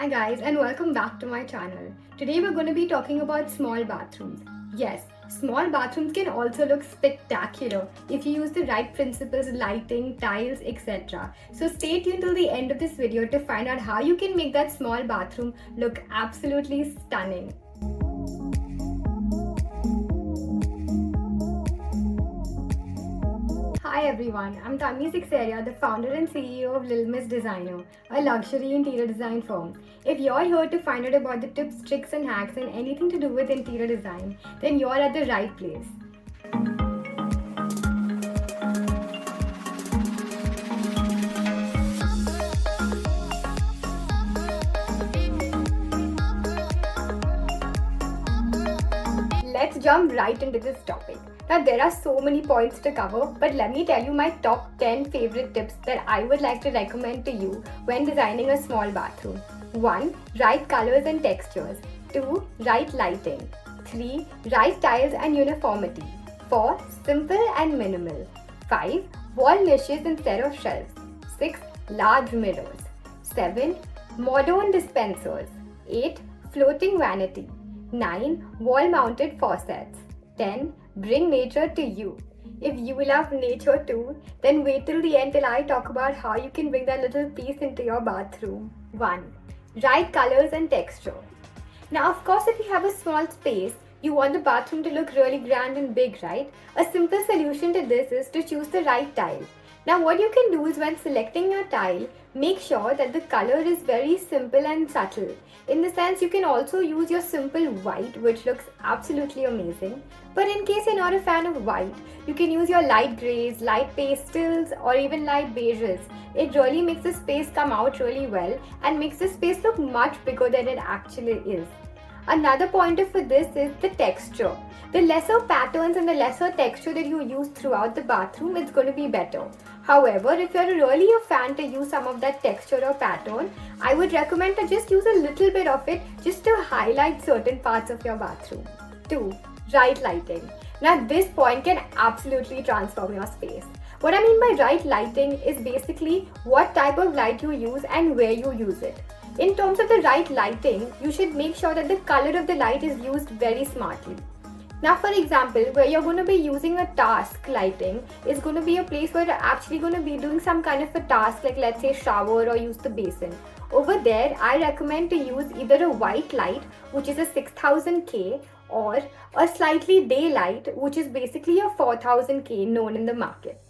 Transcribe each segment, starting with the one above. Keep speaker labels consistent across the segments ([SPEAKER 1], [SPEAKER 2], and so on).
[SPEAKER 1] Hi guys and welcome back to my channel. Today we're going to be talking about small bathrooms. Yes, small bathrooms can also look spectacular if you use the right principles, lighting, tiles, etc. So stay tuned till the end of this video to find out how you can make that small bathroom look absolutely stunning. Hi everyone, I'm Tanvi Sixeria, the founder and CEO of Little Miss Designer, a luxury interior design firm. If you're here to find out about the tips, tricks and hacks and anything to do with interior design, then you're at the right place. Let's jump right into this topic. Now there are so many points to cover, but let me tell you my top 10 favorite tips that I would like to recommend to you when designing a small bathroom. 1. Right colors and textures. 2. Right lighting. 3. Right tiles and uniformity. 4. Simple and minimal. 5. Wall niches instead of shelves. 6. Large mirrors. 7. Modern dispensers. 8. Floating vanity. 9. Wall-mounted faucets. 10. Bring nature to you. If you love nature too, then wait till the end till I talk about how you can bring that little piece into your bathroom. 1. Right colors and texture. Now of course if you have a small space, you want the bathroom to look really grand and big, right? A simple solution to this is to choose the right tile. Now what you can do is when selecting your tile, make sure that the color is very simple and subtle. In the sense you can also use your simple white, which looks absolutely amazing. But in case you're not a fan of white, you can use your light grays, light pastels or even light beiges. It really makes the space come out really well and makes the space look much bigger than it actually is. Another pointer for this is the texture. The lesser patterns and the lesser texture that you use throughout the bathroom, it's going to be better. However, if you're really a fan to use some of that texture or pattern, I would recommend to just use a little bit of it just to highlight certain parts of your bathroom. 2. Right lighting. Now this point can absolutely transform your space. What I mean by right lighting is basically what type of light you use and where you use it. In terms of the right lighting, you should make sure that the color of the light is used very smartly. Now for example, where you're going to be using a task lighting is going to be a place where you're actually going to be doing some kind of a task, like let's say shower or use the basin. Over there, I recommend to use either a white light, which is a 6000K, or a slightly daylight, which is basically a 4000K known in the market.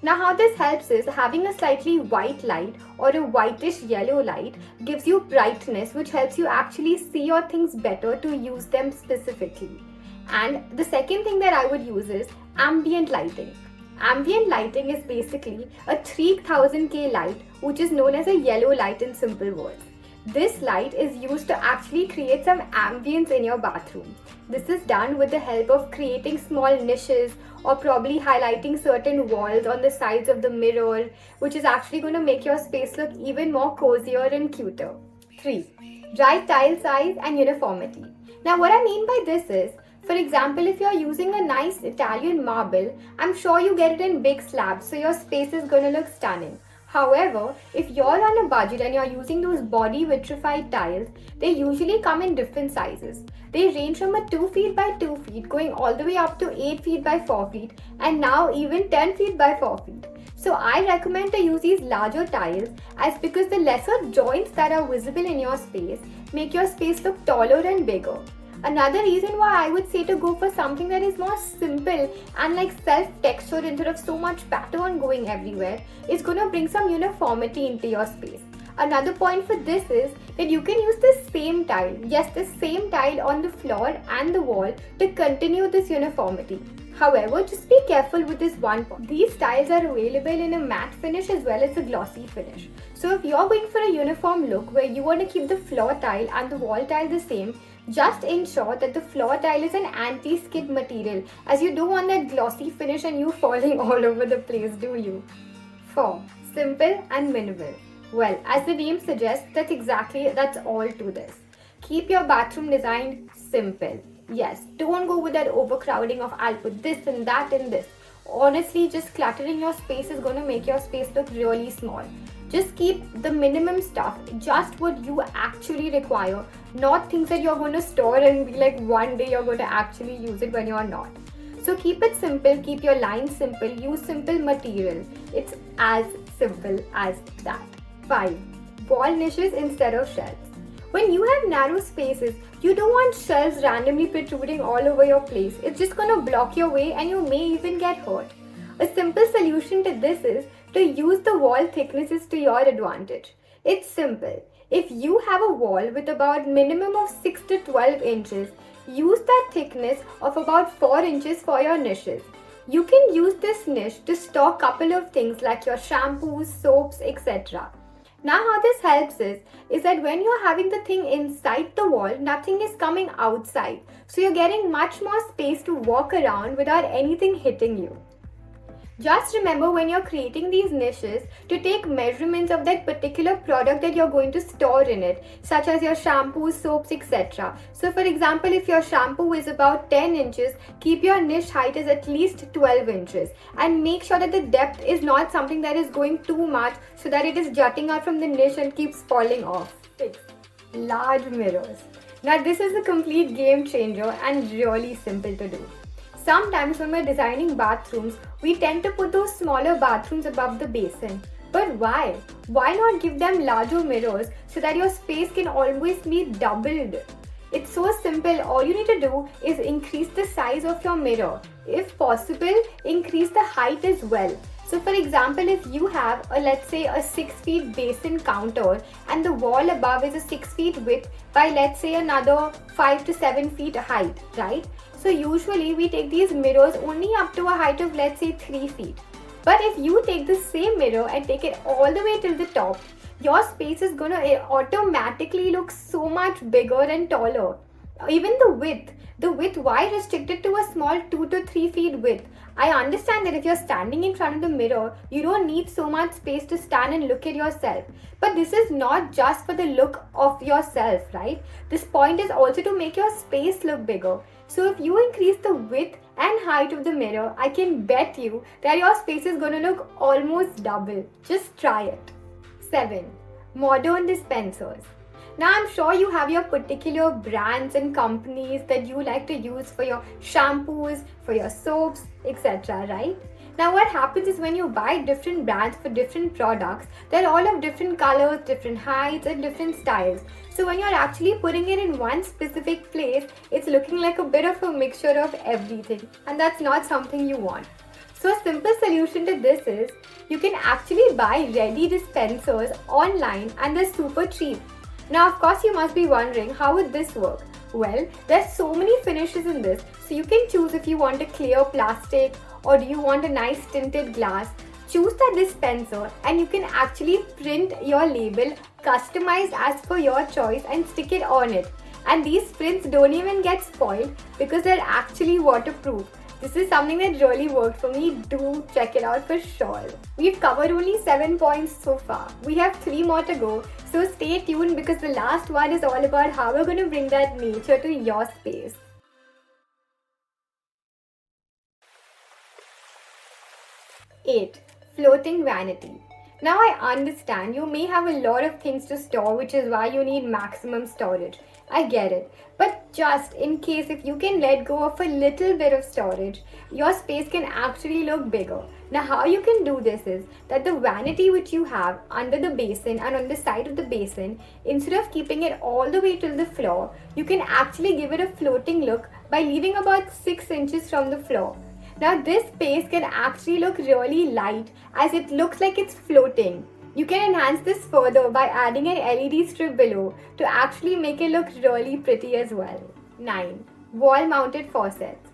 [SPEAKER 1] Now how this helps is having a slightly white light or a whitish yellow light gives you brightness, which helps you actually see your things better to use them specifically. And the second thing that I would use is ambient lighting. Ambient lighting is basically a 3000K light, which is known as a yellow light in simple words. This light is used to actually create some ambience in your bathroom. This is done with the help of creating small niches or probably highlighting certain walls on the sides of the mirror, which is actually going to make your space look even more cozier and cuter. 3. Right tile size and uniformity. Now what I mean by this is, for example, if you're using a nice Italian marble, I'm sure you get it in big slabs, so your space is going to look stunning. However, if you're on a budget and you're using those body vitrified tiles, they usually come in different sizes. They range from a 2 feet by 2 feet going all the way up to 8 feet by 4 feet and now even 10 feet by 4 feet. So I recommend to use these larger tiles as because the lesser joints that are visible in your space make your space look taller and bigger. Another reason why I would say to go for something that is more simple and like self-textured instead of so much pattern going everywhere is going to bring some uniformity into your space. Another point for this is that you can use the same tile, yes, the same tile on the floor and the wall to continue this uniformity. However, just be careful with this one point. These tiles are available in a matte finish as well as a glossy finish. So if you're going for a uniform look where you want to keep the floor tile and the wall tile the same, just ensure that the floor tile is an anti-skid material, as you don't want that glossy finish and you falling all over the place, do you? 4. Simple and minimal. Well, as the name suggests, that's all to this. Keep your bathroom design simple. Yes, don't go with that overcrowding of I'll put this and that and this. Honestly, just cluttering your space is going to make your space look really small. Just keep the minimum stuff, just what you actually require, not things that you're going to store and be like one day you're going to actually use it when you're not. So keep it simple, keep your lines simple, use simple material. It's as simple as that. 5. Wall niches instead of shelves. When you have narrow spaces, you don't want shelves randomly protruding all over your place. It's just going to block your way and you may even get hurt. A simple solution to this is to use the wall thicknesses to your advantage. It's simple. If you have a wall with about minimum of 6 to 12 inches, use that thickness of about 4 inches for your niches. You can use this niche to store a couple of things like your shampoos, soaps, etc. Now how this helps is that when you're having the thing inside the wall, nothing is coming outside. So you're getting much more space to walk around without anything hitting you. Just remember when you're creating these niches to take measurements of that particular product that you're going to store in it, such as your shampoos, soaps, etc. So for example, if your shampoo is about 10 inches, keep your niche height as at least 12 inches and make sure that the depth is not something that is going too much so that it is jutting out from the niche and keeps falling off. 6. Large mirrors. Now this is a complete game changer and really simple to do. Sometimes when we're designing bathrooms, we tend to put those smaller bathrooms above the basin. But why? Why not give them larger mirrors so that your space can always be doubled? It's so simple. All you need to do is increase the size of your mirror. If possible, increase the height as well. So for example, if you have let's say a 6 feet basin counter and the wall above is a 6 feet width by let's say another 5 to 7 feet height, right? So usually we take these mirrors only up to a height of let's say 3 feet. But if you take the same mirror and take it all the way till the top, your space is going to automatically look so much bigger and taller. Even the width, why restricted to a small 2 to 3 feet width? I understand that if you're standing in front of the mirror, you don't need so much space to stand and look at yourself. But this is not just for the look of yourself, right? This point is also to make your space look bigger. So if you increase the width and height of the mirror, I can bet you that your space is going to look almost double. Just try it. 7. Modern dispensers. Now I'm sure you have your particular brands and companies that you like to use for your shampoos, for your soaps, etc. right? Now what happens is when you buy different brands for different products, they're all of different colors, different heights and different styles. So when you're actually putting it in one specific place, it's looking like a bit of a mixture of everything, and that's not something you want. So a simple solution to this is you can actually buy ready dispensers online and they're super cheap. Now of course you must be wondering, how would this work? Well, there's so many finishes in this, so you can choose if you want a clear plastic or do you want a nice tinted glass. Choose that dispenser and you can actually print your label customized as per your choice and stick it on it. And these prints don't even get spoiled because they're actually waterproof. This is something that really worked for me. Do check it out for sure. We've covered only 7 points so far. We have 3 more to go. So stay tuned because the last one is all about how we're going to bring that nature to your space. 8. Floating vanity. Now I understand you may have a lot of things to store, which is why you need maximum storage. I get it. But just in case, if you can let go of a little bit of storage, your space can actually look bigger. Now how you can do this is that the vanity which you have under the basin and on the side of the basin, instead of keeping it all the way till the floor, you can actually give it a floating look by leaving about 6 inches from the floor. Now this space can actually look really light as it looks like it's floating. You can enhance this further by adding an LED strip below to actually make it look really pretty as well. 9. Wall mounted faucets.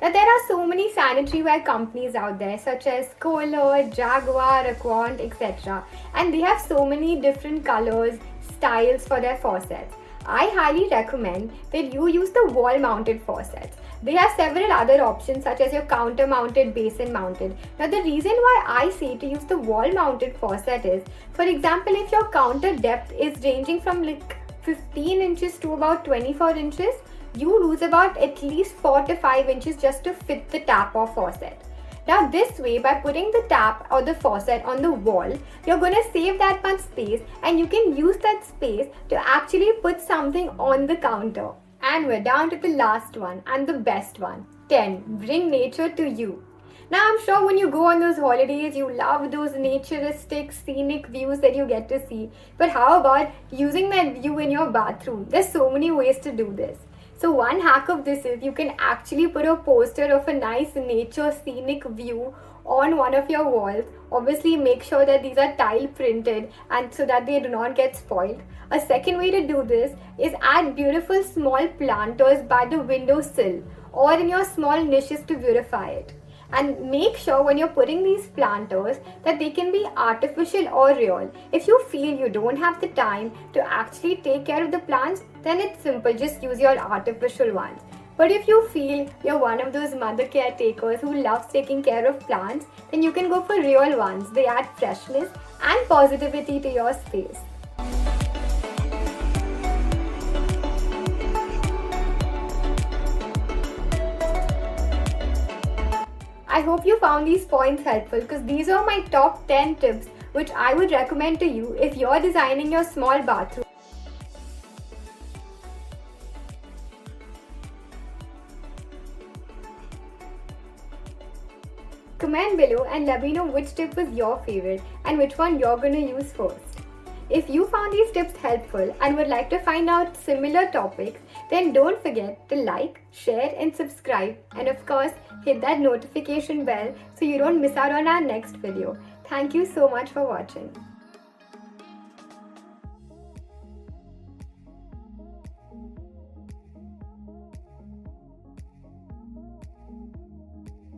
[SPEAKER 1] Now there are so many sanitary ware companies out there such as Kohler, Jaguar, Aquant, etc. And they have so many different colors, styles for their faucets. I highly recommend that you use the wall mounted faucets. They have several other options such as your counter mounted, basin mounted. Now the reason why I say to use the wall mounted faucet is, for example, if your counter depth is ranging from like 15 inches to about 24 inches, you lose about at least 4 to 5 inches just to fit the tap or faucet. Now this way, by putting the tap or the faucet on the wall, you're going to save that much space and you can use that space to actually put something on the counter. And we're down to the last one and the best one. 10. Bring nature to you. Now I'm sure when you go on those holidays, you love those naturistic, scenic views that you get to see. But how about using that view in your bathroom? There's so many ways to do this. So one hack of this is you can actually put a poster of a nice nature scenic view on one of your walls. Obviously make sure that these are tile printed and so that they do not get spoiled. A second way to do this is add beautiful small planters by the windowsill or in your small niches to beautify it. And make sure when you're putting these planters that they can be artificial or real. If you feel you don't have the time to actually take care of the plants, then it's simple, just use your artificial ones. But if you feel you're one of those mother caretakers who loves taking care of plants, then you can go for real ones. They add freshness and positivity to your space. I hope you found these points helpful because these are my top 10 tips which I would recommend to you if you're designing your small bathroom. Comment below and let me know which tip was your favorite and which one you're going to use first. If you found these tips helpful and would like to find out similar topics, then don't forget to like, share and subscribe, and of course hit that notification bell so you don't miss out on our next video. Thank you so much for watching.